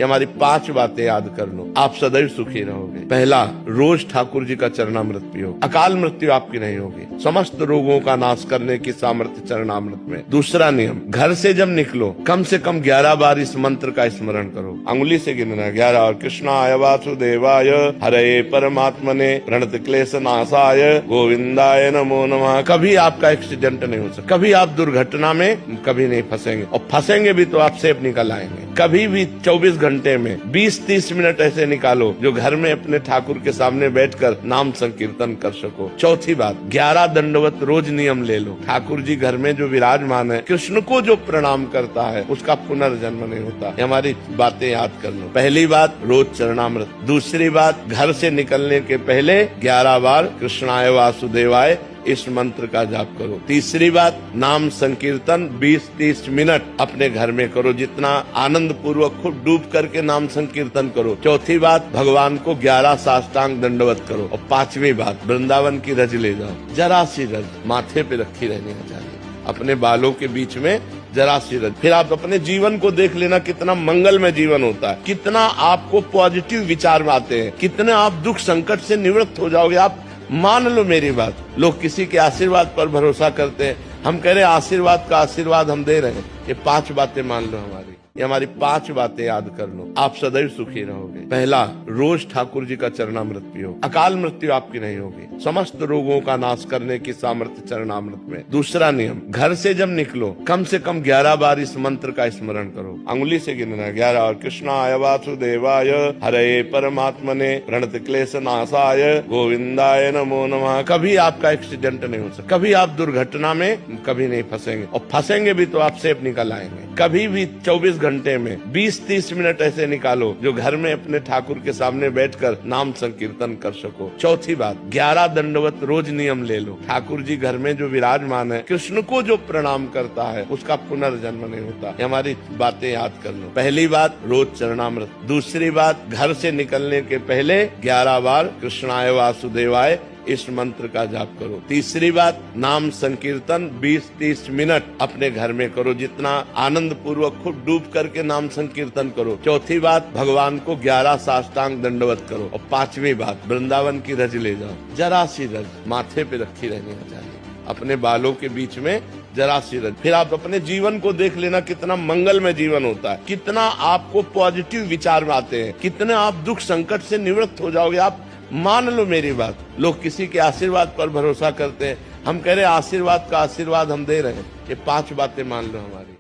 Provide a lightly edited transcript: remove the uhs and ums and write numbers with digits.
ये हमारी 5 बातें याद कर लो, आप सदैव सुखी रहोगे। पहला, रोज ठाकुर जी का चरणामृत पियो, अकाल मृत्यु आपकी नहीं होगी। समस्त रोगों का नाश करने की सामर्थ्य चरणामृत में। दूसरा नियम, घर से जब निकलो कम से कम 11 बार इस मंत्र का स्मरण करो। अंगुली से गिनना 11 और कृष्णाय वासुदेवाय हरे परमात्मने प्रणत क्लेश नाशाय गोविंदाय नमो नमः। कभी आपका एक्सीडेंट नहीं हो सकता, कभी आप दुर्घटना में कभी नहीं फंसेंगे, और फंसेंगे भी तो आप सेफ निकल आएंगे। कभी भी 24 घंटे में 20-30 मिनट ऐसे निकालो जो घर में अपने ठाकुर के सामने बैठकर नाम संकीर्तन कर सको। चौथी बात, 11 दंडवत रोज नियम ले लो। ठाकुर जी घर में जो विराजमान है, कृष्ण को जो प्रणाम करता है उसका पुनर्जन्म नहीं होता। ये हमारी बातें याद कर लो। पहली बात, रोज चरणामृत। दूसरी बात, घर से निकलने के पहले 11 बार कृष्णाय वासुदेवाय इस मंत्र का जाप करो। तीसरी बात, नाम संकीर्तन 20-30 मिनट अपने घर में करो, जितना आनंद पूर्वक खुद डूब करके नाम संकीर्तन करो। चौथी बात, भगवान को 11 साष्टांग दंडवत करो। और पांचवी बात, वृंदावन की रज ले जाओ, जरा सी रज माथे पे रखी रहनी चाहिए, अपने बालों के बीच में जरा सी रज। फिर आप अपने जीवन को देख लेना, कितना मंगलमय जीवन होता है, कितना आपको पॉजिटिव विचार आते हैं, कितने आप दुख संकट से निवृत्त हो जाओगे। आप मान लो मेरी बात, लोग किसी के आशीर्वाद पर भरोसा करते हैं, हम कह रहे हैं आशीर्वाद का आशीर्वाद हम दे रहे हैं। ये 5 बातें मान लो हमारी, ये हमारी 5 बातें याद कर लो, आप सदैव सुखी रहोगे। पहला, रोज ठाकुर जी का चरणामृत पियो, अकाल मृत्यु आपकी नहीं होगी। समस्त रोगों का नाश करने की सामर्थ्य चरणामृत में। दूसरा नियम, घर से जब निकलो कम से कम 11 बार इस मंत्र का स्मरण करो। अंगुली से गिनना 11 और कृष्णाय वासुदेवाय हरे परमात्मने प्रणत क्लेश नाशाय गोविंदाय नमो नमः। कभी आपका एक्सीडेंट नहीं हो सकता, कभी आप दुर्घटना में कभी नहीं फंसेंगे, और फंसेंगे भी तो आप सेफ निकल आएंगे। कभी भी 24 घंटे में 20-30 मिनट ऐसे निकालो जो घर में अपने ठाकुर के सामने बैठकर नाम संकीर्तन कर सको। चौथी बात, 11 दंडवत रोज नियम ले लो। ठाकुर जी घर में जो विराजमान है, कृष्ण को जो प्रणाम करता है उसका पुनर्जन्म नहीं होता। ये हमारी बातें याद कर लो। पहली बात, रोज चरणामृत। दूसरी बात, घर से निकलने के पहले 11 बार कृष्णाय वासुदेवाय इस मंत्र का जाप करो। तीसरी बात, नाम संकीर्तन 20-30 मिनट अपने घर में करो, जितना आनंद पूर्वक खुद डूब करके नाम संकीर्तन करो। चौथी बात, भगवान को 11 साष्टांग दंडवत करो। और पांचवी बात, वृंदावन की रज ले जाओ, जरा सी रज माथे पे रखी रहनी चाहिए, अपने बालों के बीच में जरा सी रज। फिर आप अपने जीवन को देख लेना, कितना मंगलमय जीवन होता है, कितना आपको पॉजिटिव विचार आते हैं, कितने आप दुख संकट से निवृत्त हो जाओगे। आप मान लो मेरी बात, लोग किसी के आशीर्वाद पर भरोसा करते हैं, हम कह रहे हैं आशीर्वाद का आशीर्वाद हम दे रहे हैं। ये 5 बातें मान लो हमारी।